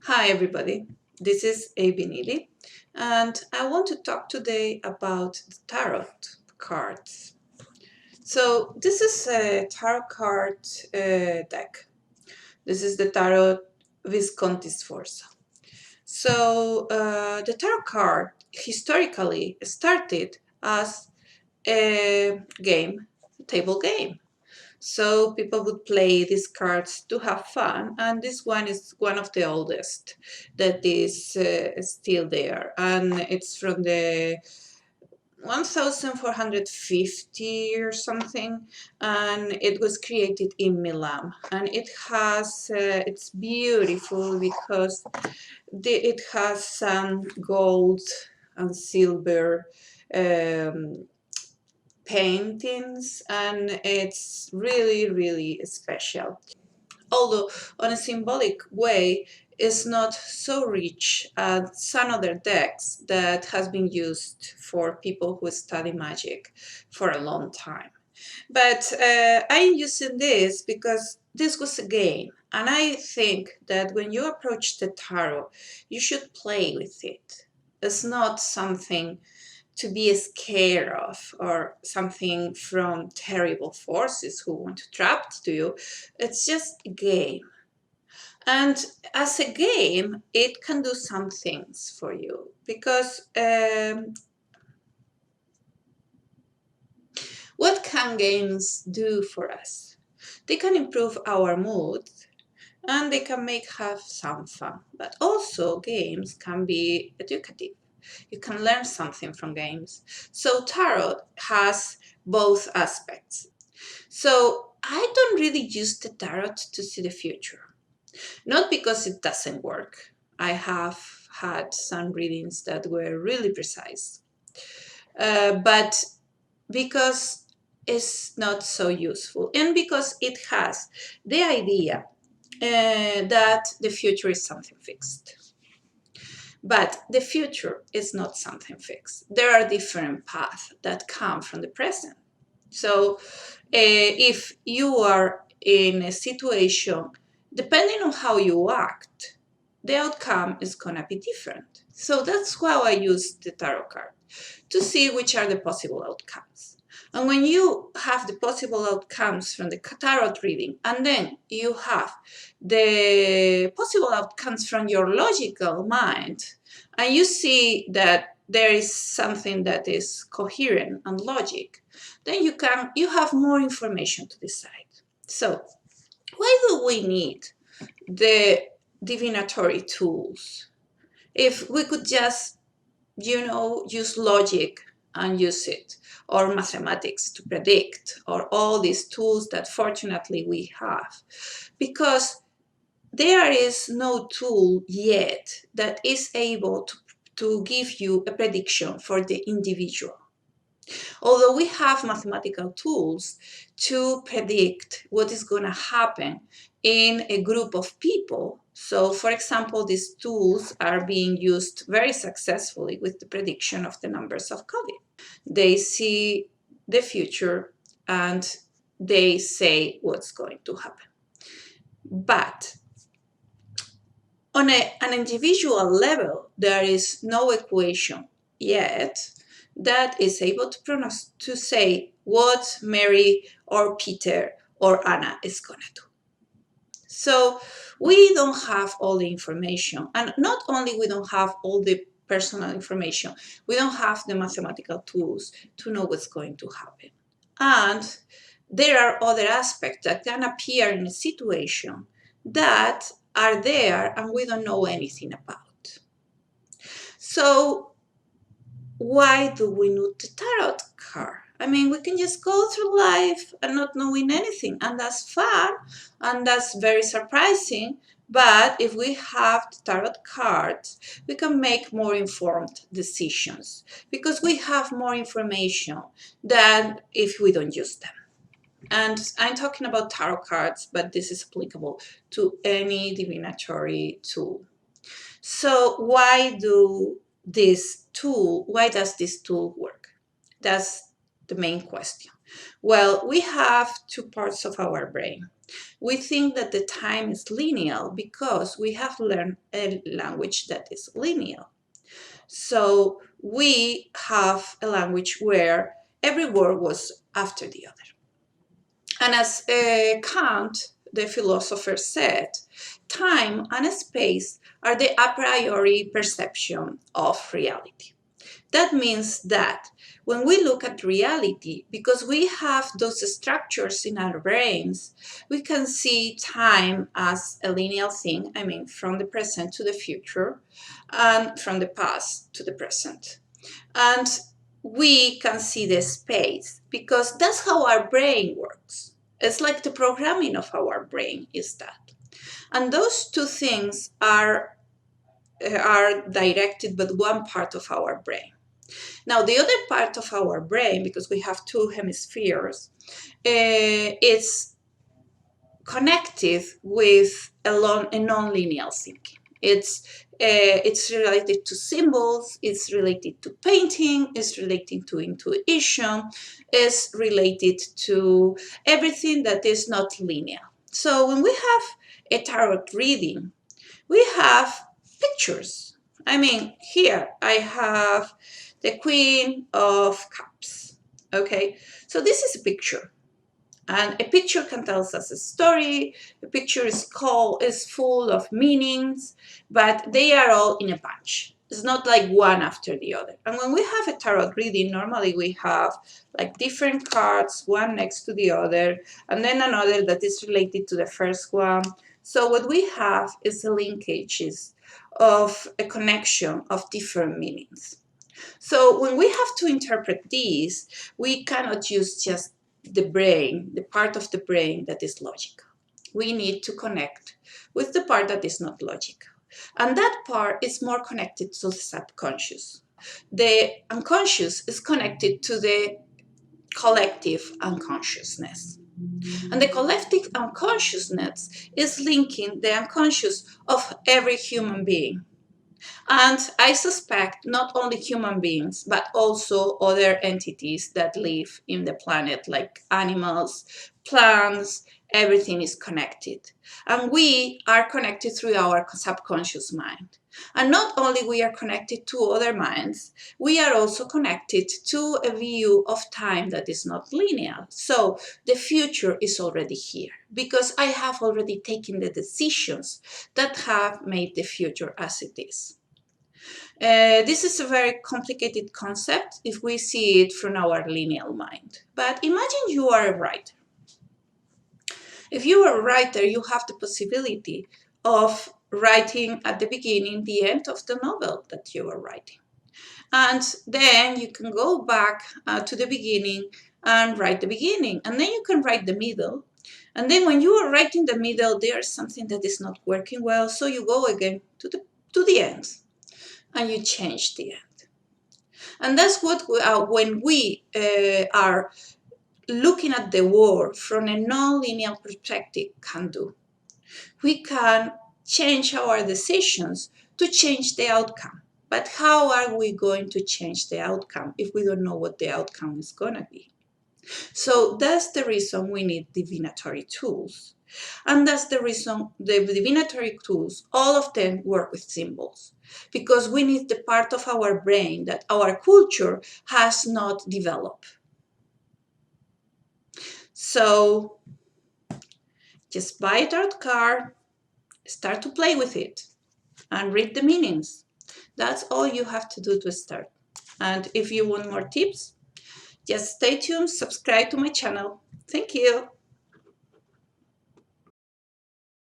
Hi everybody, this is Avi Neely, and I want to talk today about the tarot cards. So this is a tarot card deck. This is the Tarot Visconti Sforza. So the tarot card historically started as a game, a table game. So people would play these cards to have fun, and this one is one of the oldest that is still there, and it's from the 1450 or something, and it was created in Milan, and it's beautiful because it has some gold and silver um, paintings, and it's really special, although on a symbolic way is not so rich as some other decks that has been used for people who study magic for a long time. But I'm using this because this was a game, and I think that when you approach the tarot you should play with it. It's not something to be scared of or something from terrible forces who want to trap to you. It's just a game. And as a game, it can do some things for you because what can games do for us? They can improve our mood and they can make have some fun. But also games can be educative. You can learn something from games. So tarot has both aspects. So I don't really use the tarot to see the future. Not because it doesn't work. I have had some readings that were really precise, but because it's not so useful and because it has the idea that the future is something fixed. But the future is not something fixed. There are different paths that come from the present. So if you are in a situation, depending on how you act, the outcome is going to be different. So that's how I use the tarot card to see which are the possible outcomes. And when you have the possible outcomes from the tarot reading, and then you have the possible outcomes from your logical mind, and you see that there is something that is coherent and logic, then you have more information to decide. So why do we need the divinatory tools if we could just use logic and use it, or mathematics to predict, or all these tools that fortunately we have? Because there is no tool yet that is able to give you a prediction for the individual. Although we have mathematical tools to predict what is going to happen in a group of people. So, for example, these tools are being used very successfully with the prediction of the numbers of COVID. They see the future and they say what's going to happen. But on an individual level, there is no equation yet that is able to say what Mary or Peter or Anna is going to do. So we don't have all the information. And not only we don't have all the personal information, we don't have the mathematical tools to know what's going to happen. And there are other aspects that can appear in a situation that are there and we don't know anything about. So why do we need the tarot card? I mean, we can just go through life and not knowing anything, and that's fun, and that's very surprising. But if we have the tarot cards, we can make more informed decisions because we have more information than if we don't use them. And I'm talking about tarot cards, but this is applicable to any divinatory tool. So why does this tool work? That's the main question. Well, we have two parts of our brain. We think that the time is linear because we have learned a language that is linear. So we have a language where every word was after the other. And as Kant, the philosopher, said, time and space are the a priori perception of reality. That means that when we look at reality, because we have those structures in our brains, we can see time as a linear thing, I mean, from the present to the future, and from the past to the present. And we can see the space, because that's how our brain works. It's like the programming of our brain is that. And those two things are directed by one part of our brain. Now, the other part of our brain, because we have two hemispheres, it's connected with a non-linear thinking. It's related to symbols, it's related to painting, it's related to intuition, it's related to everything that is not linear. So when we have a tarot reading, we have pictures. I mean, here I have the Queen of Cups. Okay, so this is a picture. And a picture can tell us a story. A picture is full of meanings, but they are all in a bunch. It's not like one after the other. And when we have a tarot reading, normally we have like different cards, one next to the other, and then another that is related to the first one. So what we have is the linkages of a connection of different meanings. So when we have to interpret these, we cannot use just the brain, the part of the brain that is logical. We need to connect with the part that is not logical. And that part is more connected to the subconscious. The unconscious is connected to the collective unconsciousness. And the collective unconsciousness is linking the unconscious of every human being. And I suspect not only human beings, but also other entities that live in the planet, like animals, plants, everything is connected. And we are connected through our subconscious mind. And not only we are connected to other minds, we are also connected to a view of time that is not linear. So the future is already here because I have already taken the decisions that have made the future as it is. This is a very complicated concept if we see it from our linear mind. But imagine you are a writer. If you are a writer, you have the possibility of writing at the beginning, the end of the novel that you are writing. And then you can go back to the beginning and write the beginning. And then you can write the middle. And then when you are writing the middle, there's something that is not working well. So you go again to the end. And you change the end. And that's what when we are looking at the world from a non-linear perspective can do. We can change our decisions to change the outcome. But how are we going to change the outcome if we don't know what the outcome is going to be? So that's the reason we need divinatory tools. And that's the reason the divinatory tools, all of them work with symbols, because we need the part of our brain that our culture has not developed. So just buy a tarot card, start to play with it, and read the meanings. That's all you have to do to start. And if you want more tips, just stay tuned, subscribe to my channel. Thank you.